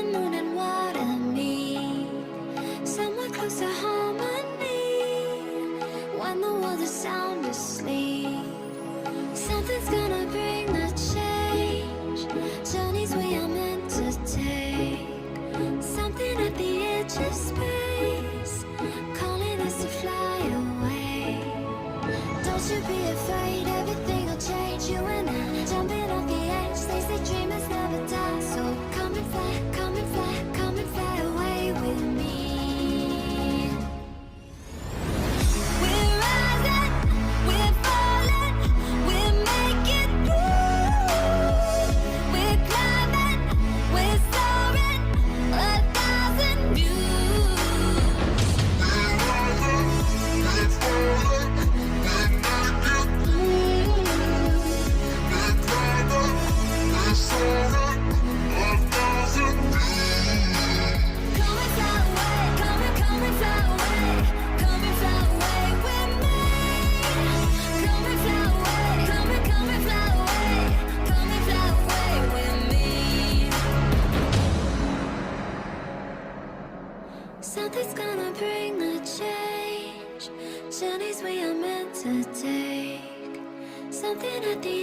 the moon and water me somewhere close to harmony. When the world is sound asleep, something's gonna bring the change. Journeys we are meant to take. Something at the edge of space, calling us to fly away. Don't you be afraid, everything will change. You and I, jumping off the edge. They say dreamers never die, so come and fly, come and fly, come and fly away with me. We're rising, we're falling, we're making through. We're climbing, we're soaring, 1,000 views. We're rising, we're falling, we're making through. We're climbing, we're soaring, 1,000 views. Come and fly away, come and fly away, come and fly away with me. Come and fly away, come and fly away, come and fly away with me. Something's gonna bring the change. Journeys we are meant to take. Something at the